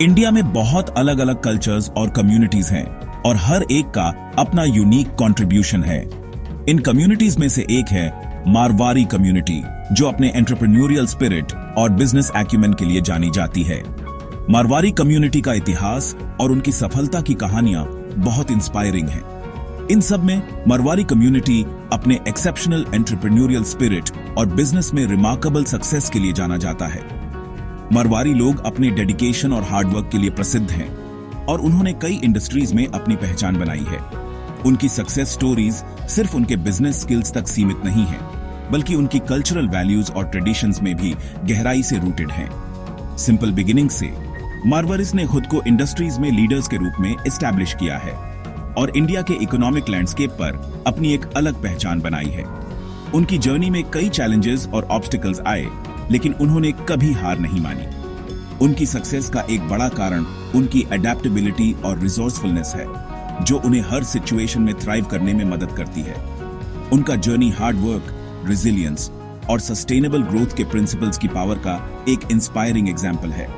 India में बहुत अलग अलग कल्चर्स और कम्युनिटीज हैं और हर एक का अपना यूनिक कंट्रीब्यूशन है। इन कम्युनिटीज में से एक है मारवाड़ी कम्युनिटी, जो अपने एंटरप्रेन्योरियल स्पिरिट और बिजनेस एक्यूमेन के लिए जानी जाती है। मारवाड़ी कम्युनिटी का इतिहास और उनकी सफलता की कहानियां बहुत इंस्पायरिंग हैं। इन सब में मारवाड़ी कम्युनिटी अपने एक्सेप्शनल एंटरप्रेन्योरियल स्पिरिट और बिजनेस में रिमार्केबल सक्सेस के लिए जाना जाता है। मारवाड़ी लोग अपने डेडिकेशन और हार्डवर्क के लिए प्रसिद्ध हैं और उन्होंने कई इंडस्ट्रीज में अपनी पहचान बनाई है। उनकी सक्सेस स्टोरीज सिर्फ उनके बिजनेस स्किल्स तक सीमित नहीं है, बल्कि उनकी कल्चरल वैल्यूज और ट्रेडिशंस में भी गहराई से रूटेड हैं। सिंपल बिगिनिंग से मारवाड़ीज ने खुद को इंडस्ट्रीज में लीडर्स के रूप में एस्टैब्लिश किया है और इंडिया के इकोनॉमिक लैंडस्केप पर अपनी एक अलग पहचान बनाई है। उनकी जर्नी में कई चैलेंजेस और ऑब्स्टिकल्स आए, लेकिन उन्होंने कभी हार नहीं मानी। उनकी सक्सेस का एक बड़ा कारण उनकी अडेप्टेबिलिटी और रिसोर्सफुलनेस है, जो उन्हें हर सिचुएशन में थ्राइव करने में मदद करती है। उनका जर्नी हार्ड वर्क, रेजिलियंस और सस्टेनेबल ग्रोथ के प्रिंसिपल्स की पावर का एक इंस्पायरिंग एग्जाम्पल है।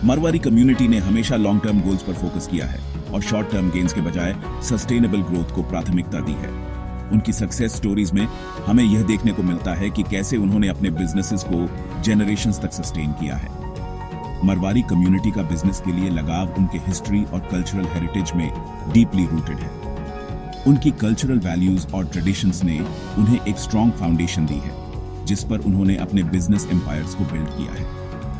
मारवाड़ी कम्युनिटी ने हमेशा लॉन्ग टर्म गोल्स पर फोकस किया है और शॉर्ट टर्म गेन्स के बजाय सस्टेनेबल ग्रोथ को प्राथमिकता दी है। उनकी सक्सेस स्टोरीज में हमें यह देखने को मिलता है कि कैसे उन्होंने अपने बिजनेसेस को जेनरेशंस तक सस्टेन किया है। मारवाड़ी कम्युनिटी का बिजनेस के लिए लगाव उनके हिस्ट्री और कल्चरल हेरिटेज में डीपली रूटेड है। उनकी कल्चरल वैल्यूज और ट्रेडिशंस ने उन्हें एक स्ट्रॉन्ग फाउंडेशन दी है, जिस पर उन्होंने अपने बिजनेस एम्पायर्स को बिल्ड किया है।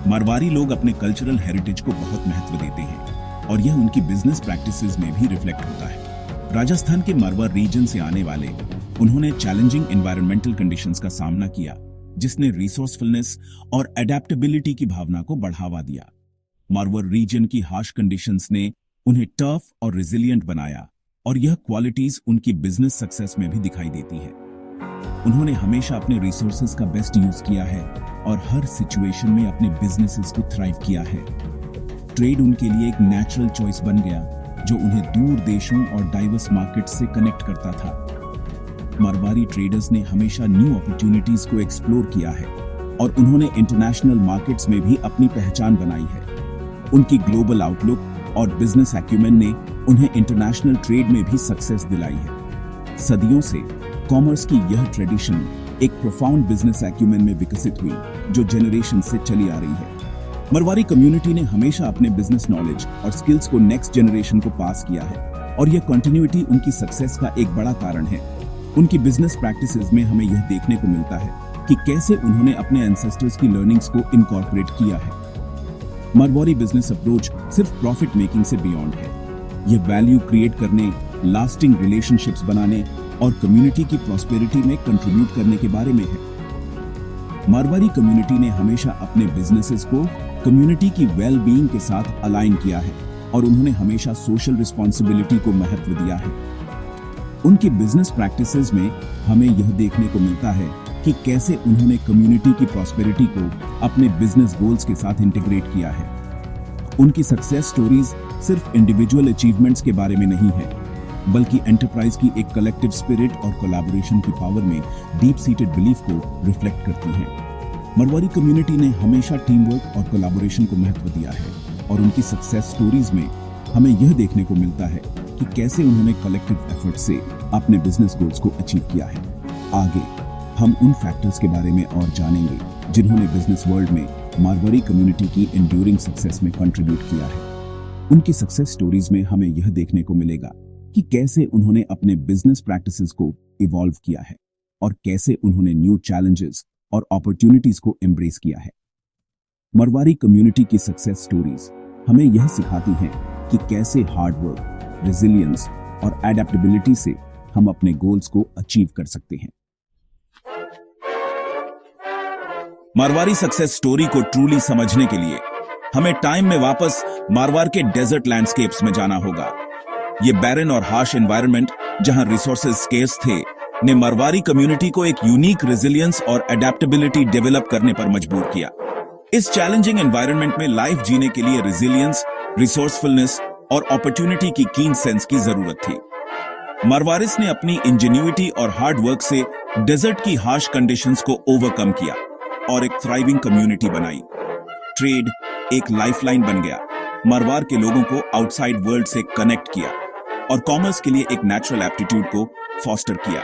मारवाड़ी लोग अपने कल्चरल हेरिटेज को बहुत महत्व देते हैं और यह उनकी बिजनेस प्रैक्टिसेस में भी रिफ्लेक्ट होता है। राजस्थान के मारवाड़ रीजन से आने वाले उन्होंने चैलेंजिंग एनवायरमेंटल कंडीशंस का सामना किया, जिसने रिसोर्सफुलनेस और अडेप्टेबिलिटी की भावना को बढ़ावा दिया। मारवाड़ रीजन की हार्श कंडीशंस ने उन्हें टफ और रेजिलिएंट बनाया और यह क्वालिटीज उनकी बिजनेस सक्सेस में भी दिखाई देती है। उन्होंने हमेशा अपने रिसोर्सेज का बेस्ट यूज किया है और हर सिचुएशन में अपने बिजनेसेस को थ्राइव किया है। ट्रेड उनके लिए एक नेचुरल चॉइस बन गया, जो उन्हें दूर देशों और डाइवर्स मार्केट्स से कनेक्ट करता था। मारवाड़ी ट्रेडर्स ने हमेशा न्यू अपॉर्चुनिटीज को एक्सप्लोर किया है और उन्होंने इंटरनेशनल मार्केट्स में भी अपनी पहचान बनाई है। उनकी ग्लोबल आउटलुक और बिजनेस एक्यूमेन ने उन्हें इंटरनेशनल ट्रेड में भी सक्सेस दिलाई है। सदियों से कॉमर्स की यह ट्रेडिशन एक प्रोफाउंड बिजनेस एक्यूमेन में विकसित हुई, जो जनरेशन से चली आ रही है। मारवाड़ी कम्युनिटी ने हमेशा अपने बिजनेस नॉलेज और स्किल्स को नेक्स्ट जनरेशन को पास किया है और यह कंटिन्यूटी उनकी सक्सेस का एक बड़ा कारण है। उनकी बिजनेस प्रैक्टिसेस में हमें यह देखने को मिलता है कि कैसे उन्होंने अपने एंसेस्टर्स की लर्निंग्स को इनकॉर्पोरेट किया है। मारवाड़ी बिजनेस अप्रोच सिर्फ प्रॉफिट मेकिंग से बियॉन्ड है। यह वैल्यू क्रिएट करने, लास्टिंग रिलेशनशिप्स बनाने और कम्युनिटी की प्रॉस्पेरिटी में कंट्रीब्यूट करने के बारे में है। मारवाड़ी कम्युनिटी ने हमेशा अपने बिजनेसेस को कम्युनिटी की वेल बीइंग के साथ अलाइन किया है और उन्होंने हमेशा सोशल रिस्पॉन्सिबिलिटी को महत्व दिया है। उनकी बिजनेस प्रैक्टिसेस में हमें यह देखने को मिलता है कि कैसे उन्होंने कम्युनिटी की प्रॉस्पेरिटी को अपने बिजनेस गोल्स के साथ इंटीग्रेट किया है। उनकी सक्सेस स्टोरीज सिर्फ इंडिविजुअल अचीवमेंट्स के बारे में नहीं है, बल्कि एंटरप्राइज की एक कलेक्टिव स्पिरिट और कोलैबोरेशन की पावर में डीप सीटेड बिलीफ को रिफ्लेक्ट करती हैं। मारवाड़ी कम्युनिटी ने हमेशा टीम वर्क और कोलैबोरेशन को महत्व दिया है और उनकी सक्सेस स्टोरीज में हमें यह देखने को मिलता है कि कैसे उन्होंने कलेक्टिव एफर्ट से अपने बिजनेस गोल्स को अचीव किया है। आगे हम उन फैक्टर्स के बारे में और जानेंगे जिन्होंने बिजनेस वर्ल्ड में मारवाड़ी कम्युनिटी की एंड्यूरिंग सक्सेस में कंट्रीब्यूट किया है। उनकी सक्सेस स्टोरीज में हमें यह देखने को मिलेगा कि कैसे उन्होंने अपने बिजनेस प्रैक्टिसेस को इवॉल्व किया है और कैसे उन्होंने न्यू चैलेंजेस और अपॉर्चुनिटीज को एम्ब्रेस किया है। मारवाड़ी कम्युनिटी की सक्सेस स्टोरीज हमें यह सिखाती हैं कि कैसे हार्ड वर्क, रेजिलियंस और एडेप्टेबिलिटी से हम अपने गोल्स को अचीव कर सकते हैं। मारवाड़ी सक्सेस स्टोरी को ट्रूली समझने के लिए हमें टाइम में वापस मारवाड़ के डेजर्ट लैंडस्केप्स में जाना होगा। ये बैरन और हार्श एनवायरनमेंट, जहां रिसोर्सेज स्केर्स थे, ने मारवाड़ी कम्युनिटी को एक यूनिक रेजिलियंस और अडेप्टेबिलिटी डेवलप करने पर मजबूर किया। इस चैलेंजिंग एनवायरनमेंट में लाइफ जीने के लिए रेजिलियंस, रिसोर्सफुलनेस और अपॉर्चुनिटी की कीन सेंस की जरूरत थी। मारवाड़िस ने अपनी इंजेन्युइटी और हार्ड वर्क से डेजर्ट की हार्श कंडीशंस को ओवरकम किया और एक थ्राइविंग कम्युनिटी बनाई। ट्रेड एक लाइफलाइन बन गया मारवाड़ के लोगों को आउटसाइड वर्ल्ड से कनेक्ट किया और कॉमर्स के लिए एक नेचुरल एप्टीट्यूड को फॉस्टर किया।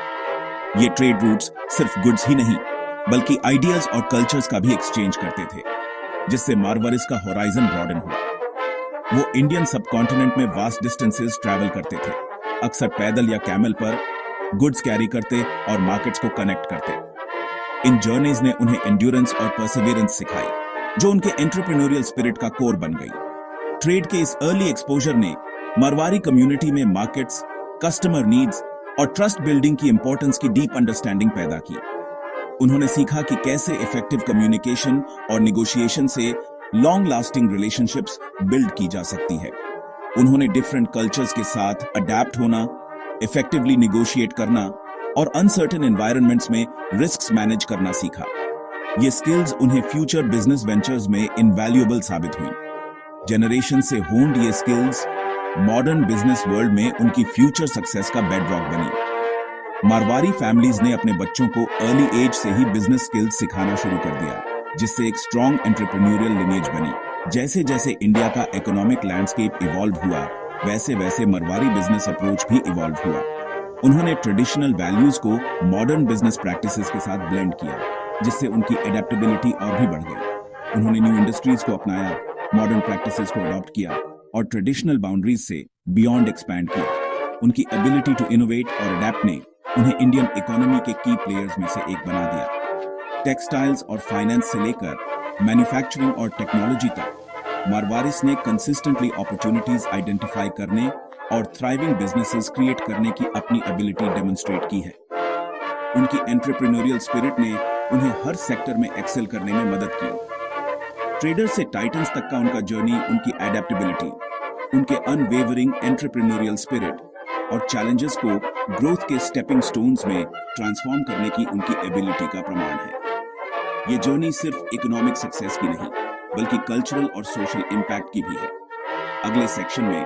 ये ट्रेड रूट्स सिर्फ गुड्स ही नहीं बल्कि आइडियाज और कल्चर्स का भी एक्सचेंज करते थे, जिससे मारवाड़िस का होराइजन ब्रॉडन हुआ। वो इंडियन सबकॉन्टिनेंट में वास्ट डिस्टेंसेस ट्रैवल करते थे, अक्सर पैदल या कैमल पर गुड्स कैरी करते और मार्केट्स को कनेक्ट करते। इन जर्नीज ने उन्हें एंड्योरेंस और परसिवियरेंस सिखाई, जो उनके एंटरप्रेन्योरियल स्पिरिट का कोर बन गई। ट्रेड के इस अर्ली एक्सपोजर ने मारवाड़ी कम्युनिटी में मार्केट्स, कस्टमर नीड्स और ट्रस्ट बिल्डिंग की इंपॉर्टेंस की डीप अंडरस्टैंडिंग पैदा की। उन्होंने सीखा कि कैसे इफेक्टिव कम्युनिकेशन और निगोशिएशन से लॉन्ग लास्टिंग रिलेशनशिप्स बिल्ड की जा सकती है। उन्होंने डिफरेंट कल्चर्स के साथ अडैप्ट होना, इफेक्टिवली निगोशिएट करना और अनसर्टेन एनवायरनमेंट्स में रिस्क्स मैनेज करना सीखा। ये स्किल्स उन्हें फ्यूचर बिजनेस वेंचर्स में इनवैल्यूएबल साबित हुई। जनरेशन से होन्ड ये स्किल्स मॉडर्न बिजनेस वर्ल्ड में उनकी फ्यूचर सक्सेस का बेडरॉक बनी। मारवाड़ी फैमिलीज ने अपने बच्चों को अर्ली एज से ही बिजनेस स्किल्स सिखाना शुरू कर दिया, जिससे एक स्ट्रॉन्ग एंटरप्रेन्योरियल लिनेज बनी। जैसे जैसे इंडिया का इकोनॉमिक लैंडस्केप इवॉल्व हुआ, वैसे वैसे मारवाड़ी बिजनेस अप्रोच भी इवॉल्व हुआ। उन्होंने ट्रेडिशनल वैल्यूज को मॉडर्न बिजनेस प्रैक्टिसेस के साथ ब्लेंड किया, जिससे उनकी एडेप्टेबिलिटी और भी बढ़ गई। उन्होंने न्यू इंडस्ट्रीज को अपनाया, मॉडर्न प्रैक्टिसेस को अडॉप्ट किया और ट्रेडिशनल बाउंड्रीज से बियॉन्ड एक्सपैंड किया। उनकी एबिलिटी टू इनोवेट और अडैप्ट ने उन्हें इंडियन इकोनॉमी के की प्लेयर्स में से एक बना दिया। टेक्सटाइल्स और फाइनेंस से लेकर मैन्युफैक्चरिंग और टेक्नोलॉजी तक मारवाड़िस ने कंसिस्टेंटली अपॉर्चुनिटीज आइडेंटिफाई करने और थ्राइविंग बिजनेसेस क्रिएट करने की अपनी एबिलिटी डेमोन्स्ट्रेट की है। उनकी एंटरप्रेन्योरियल स्पिरिट ने उन्हें हर सेक्टर में एक्सेल करने में मदद की। ट्रेडर से टाइटन्स तक का उनका जर्नी उनकी एडेप्टेबिलिटी, उनके अनवेवरिंग एंटरप्रेन्योरियल स्पिरिट और चैलेंजेस को ग्रोथ के स्टेपिंग स्टोन्स में ट्रांसफॉर्म करने की उनकी एबिलिटी का प्रमाण है। ये जर्नी सिर्फ इकोनॉमिक सक्सेस की नहीं बल्कि कल्चरल और सोशल इम्पैक्ट की भी है। अगले सेक्शन में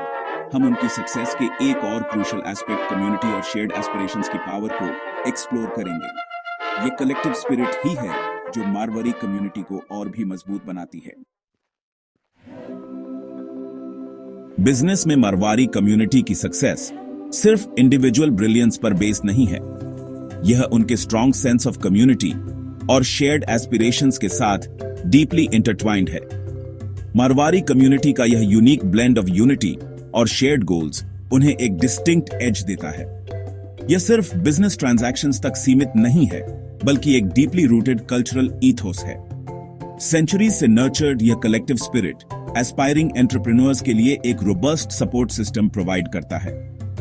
हम उनकी सक्सेस के एक और क्रूशियल एस्पेक्ट कम्युनिटी और शेयर्ड एस्पिरेशंस की पावर को एक्सप्लोर करेंगे। ये कलेक्टिव स्पिरिट ही है जो मारवाड़ी कम्युनिटी को और भी मजबूत बनाती है। बिजनेस में मारवाड़ी कम्युनिटी की सक्सेस सिर्फ इंडिविजुअल ब्रिलियंस पर बेस्ड नहीं है, यह उनके स्ट्रॉन्ग सेंस ऑफ कम्युनिटी और शेयर्ड एस्पिरेशंस के साथ डीपली इंटरट्वाइंड है। मारवाड़ी कम्युनिटी का यह यूनिक ब्लेंड ऑफ यूनिटी और शेयर्ड गोल्स उन्हें एक डिस्टिंक्ट एज देता है। यह सिर्फ बिजनेस ट्रांजैक्शंस तक सीमित नहीं है बल्कि एक डीपली रूटेड कल्चरल ईथोस है। सेंचुरीज से नर्चर्ड यह कलेक्टिव स्पिरिट एस्पायरिंग एंटरप्रेन्योर्स के लिए एक रोबस्ट सपोर्ट सिस्टम प्रोवाइड करता है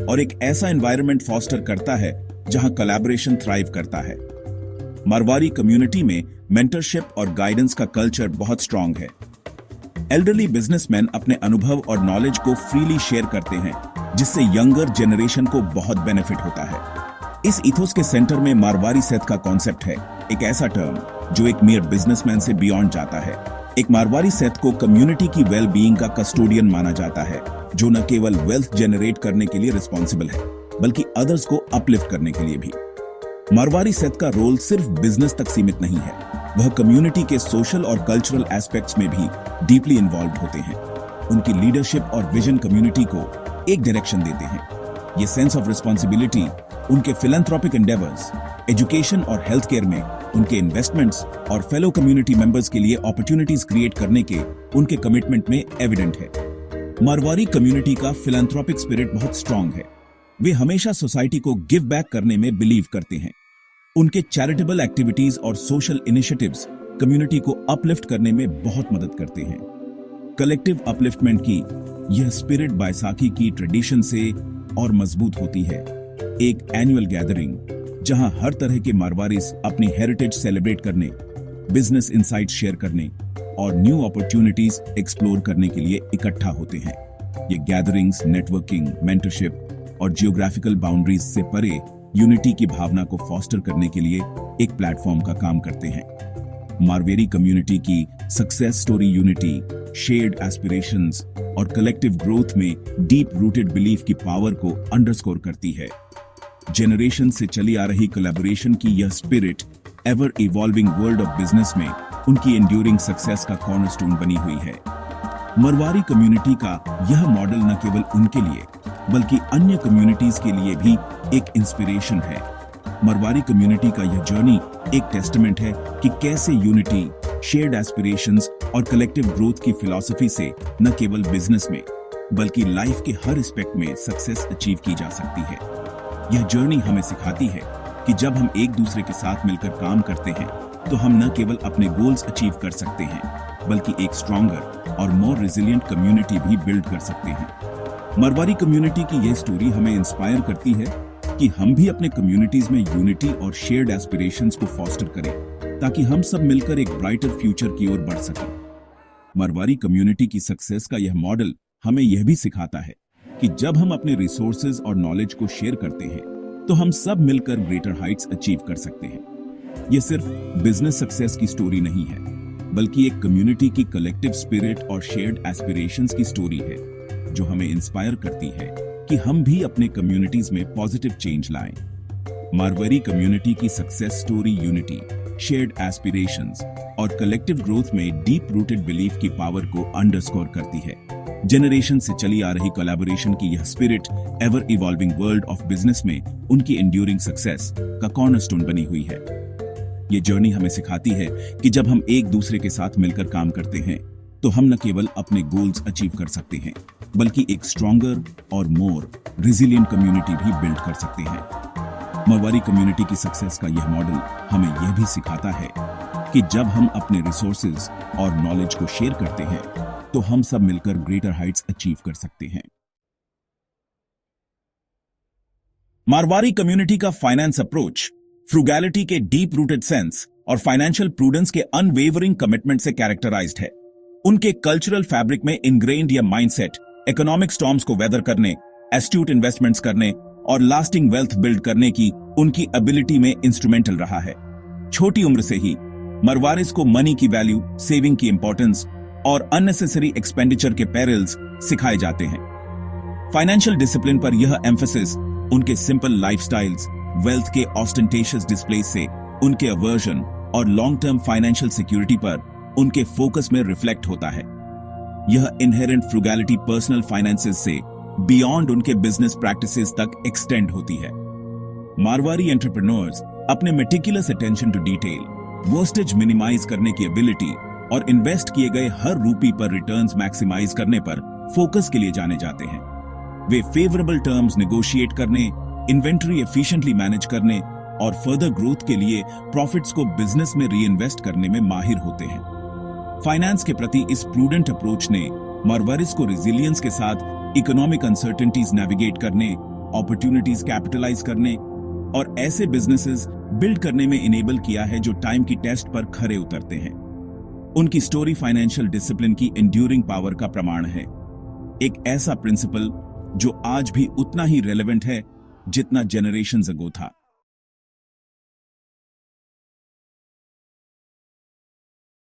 और एक ऐसा एनवायरनमेंट फॉस्टर करता है जहां कोलैबोरेशन थ्राइव करता है। मारवाड़ी कम्युनिटी में मेंटरशिप और गाइडेंस का कल्चर बहुत स्ट्रांग है। एल्डरली बिजनेसमैन अपने अनुभव और नॉलेज को फ्रीली शेयर करते हैं, जिससे यंगर जनरेशन को बहुत बेनिफिट होता है। इस इथोस के सेंटर में मारवाड़ी सेथ का कॉन्सेप्ट है, एक ऐसा टर्म जो एक मेयर बिजनेसमैन से बियॉन्ड जाता है। एक मारवाड़ी सेथ को कम्युनिटी की वेल बीइंग का कस्टोडियन माना जाता है, जो न केवल वेल्थ जनरेट करने के लिए रिस्पॉन्सिबल है बल्कि अदर्स को अपलिफ्ट करने के लिए भी। मारवाड़ी सेथ का रोल सिर्फ बिजनेस तक सीमित नहीं है, वह कम्युनिटी के सोशल और कल्चरल एस्पेक्ट्स में भी डीपली इन्वॉल्व होते हैं। उनकी लीडरशिप और विजन कम्युनिटी को एक डायरेक्शन देते हैं। ये सेंस ऑफ रिस्पॉन्सिबिलिटी उनके फिलैंथ्रोपिक एंडेवर्स, एजुकेशन और हेल्थ केयर में उनके इन्वेस्टमेंट्स और फेलो कम्युनिटी मेंबर्स के लिए अपॉर्चुनिटीज क्रिएट करने के उनके कमिटमेंट में एविडेंट है। मारवाड़ी कम्युनिटी का फिलैंथ्रोपिक स्पिरिट बहुत स्ट्रांग है। वे हमेशा सोसाइटी को गिव बैक करने में बिलीव करते हैं। उनके चैरिटेबल एक्टिविटीज और सोशल इनिशिएटिव्स कम्युनिटी को अपलिफ्ट करने में बहुत मदद करते हैं। कलेक्टिव अपलिफ्टमेंट की यह स्पिरिट बैसाखी की ट्रेडिशन से और मजबूत होती है। एक एनुअल गैदरिंग जहां हर तरह के मारवाड़ीज अपनी हेरिटेज सेलिब्रेट करने, बिजनेस इनसाइट्स शेयर करने और न्यू अपॉर्चुनिटीज एक्सप्लोर करने के लिए इकट्ठा होते हैं। ये गैदरिंग्स नेटवर्किंग, मेंटरशिप और जियोग्राफिकल बाउंड्रीज से परे यूनिटी की भावना को फॉस्टर करने के लिए एक प्लेटफॉर्म का काम करते हैं। मारवाड़ी कम्युनिटी की success story unity, shared aspirations और कलेक्टिव ग्रोथ में डीप रूटेड बिलीफ की पावर को अंडरस्कोर करती है। जनरेशन से चली आ रही कोलैबोरेशन की यह spirit ever evolving world of business में उनकी एंड्यूरिंग सक्सेस का कॉर्नरस्टोन बनी हुई है। मरवारी कम्युनिटी का यह मॉडल न केवल उनके लिए बल्कि अन्य कम्युनिटीज के लिए भी एक इंस्पिरेशन है। मरवारी कम्युनिटी का यह जर्नी एक टेस्टामेंट है कि कैसे यूनिटी, शेयर्ड एस्पिरेशंस और कलेक्टिव ग्रोथ की फिलॉसफी से न केवल बिजनेस में बल्कि लाइफ के हर एस्पेक्ट में सक्सेस अचीव की जा सकती है। यह जर्नी हमें सिखाती है कि जब हम एक दूसरे के साथ मिलकर काम करते हैं तो हम न केवल अपने गोल्स अचीव कर सकते हैं बल्कि एक स्ट्रॉन्गर और मोर रेजिलिएंट कम्युनिटी भी बिल्ड कर सकते हैं। मरवारी कम्युनिटी की यह स्टोरी हमें इंस्पायर करती है कि हम भी अपने कम्युनिटीज में यूनिटी और शेयर्ड एस्पिरेशंस को फॉस्टर करें ताकि हम सब मिलकर एक ब्राइटर फ्यूचर की ओर बढ़ सकें। मरवारी कम्युनिटी की सक्सेस का यह मॉडल हमें यह भी सिखाता है कि जब हम अपने रिसोर्सेज और नॉलेज को शेयर करते हैं तो हम सब मिलकर ग्रेटर हाइट्स अचीव कर सकते हैं। यह सिर्फ बिजनेस सक्सेस की स्टोरी नहीं है बल्कि एक कम्युनिटी की कलेक्टिव स्पिरिट और शेयर्ड एस्पिरेशंस की स्टोरी है जो हमें इंस्पायर करती है कि हम भी अपने कम्युनिटीज में पॉजिटिव चेंज लाएं। मारवाड़ी कम्युनिटी की success story unity, shared aspirations और कलेक्टिव ग्रोथ में डीप रूटेड बिलीफ की पावर को अंडरस्कोर करती है। जनरेशन से चली आ रही कोलैबोरेशन की यह spirit ever evolving world of business में उनकी एंड्यूरिंग सक्सेस का कॉर्नरस्टोन बनी हुई है। ये जर्नी हमें सिखाती है कि जब हम एक दूसरे के साथ मिलकर काम करते हैं तो हम न केवल अपने गोल्स अचीव कर सकते हैं बल्कि एक स्ट्रॉन्गर और मोर रेजिलिएंट कम्युनिटी भी बिल्ड कर सकते हैं। मरवारी कम्युनिटी की सक्सेस का यह मॉडल हमें यह भी सिखाता है कि जब हम अपने रिसोर्सेज और नॉलेज को शेयर करते हैं तो हम सब मिलकर ग्रेटर हाइट्स अचीव कर सकते हैं। मारवाड़ी कम्युनिटी का फाइनेंस अप्रोच फ्रूगैलिटी के डीप रूटेड सेंस और फाइनेंशियल प्रूडेंस के अनवेवरिंग कमिटमेंट से कैरेक्टराइज्ड है। उनके कल्चरल फैब्रिक में इनग्रेन्ड यह माइंडसेट इकोनॉमिक स्टॉर्म्स को वेदर करने, एस्ट्यूट इन्वेस्टमेंट्स करने और लास्टिंग वेल्थ बिल्ड करने की उनकी एबिलिटी में इंस्ट्रूमेंटल रहा है। छोटी उम्र से ही मरवारिस को मनी की वैल्यू, सेविंग की इंपॉर्टेंस और अननेसेसरी एक्सपेंडिचर के पेरिल्स सिखाए जाते हैं। फाइनेंशियल डिसिप्लिन पर यह एम्फेसिस उनके सिंपल लाइफस्टाइल्स, वेल्थ के ऑस्टेंटेशियस डिस्प्ले से उनके अवर्जन और लॉन्ग टर्म फाइनेंशियल सिक्योरिटी पर उनके फोकस में रिफ्लेक्ट होता है। यह इनहेरेंट फ्रूगैलिटी पर्सनल फाइनेंसेस से बियॉन्ड उनके बिजनेस प्रैक्टिसेस तक एक्सटेंड होती है। मारवाड़ी एंटरप्रेन्योर्स अपने meticulous attention to detail, wastage minimise करने की एबिलिटी और इन्वेस्ट किए गए हर रूपी पर रिटर्न्स मैक्सिमाइज करने पर फोकस के लिए जाने जाते हैं। वे फेवरेबल टर्म्स नेगोशिएट करने, इन्वेंटरी एफिशिएंटली मैनेज करने और फर्दर ग्रोथ के लिए प्रॉफिट्स को बिजनेस में रीइन्वेस्ट करने में माहिर होते हैं। फाइनेंस के प्रति इस प्रूडेंट अप्रोच ने मरवारिस को रेजिलियंस के साथ इकोनॉमिक अनसर्टेनिटीज नेविगेट करने, अपॉर्चुनिटीज कैपिटलाइज करने और ऐसे बिजनेसेस बिल्ड करने में इनेबल किया है जो टाइम की टेस्ट पर खरे उतरते हैं। उनकी स्टोरी फाइनेंशियल डिसिप्लिन की एंड्यूरिंग पावर का प्रमाण है, एक ऐसा प्रिंसिपल जो आज भी उतना ही रेलेवेंट है जितना जनरेशंस अगो था।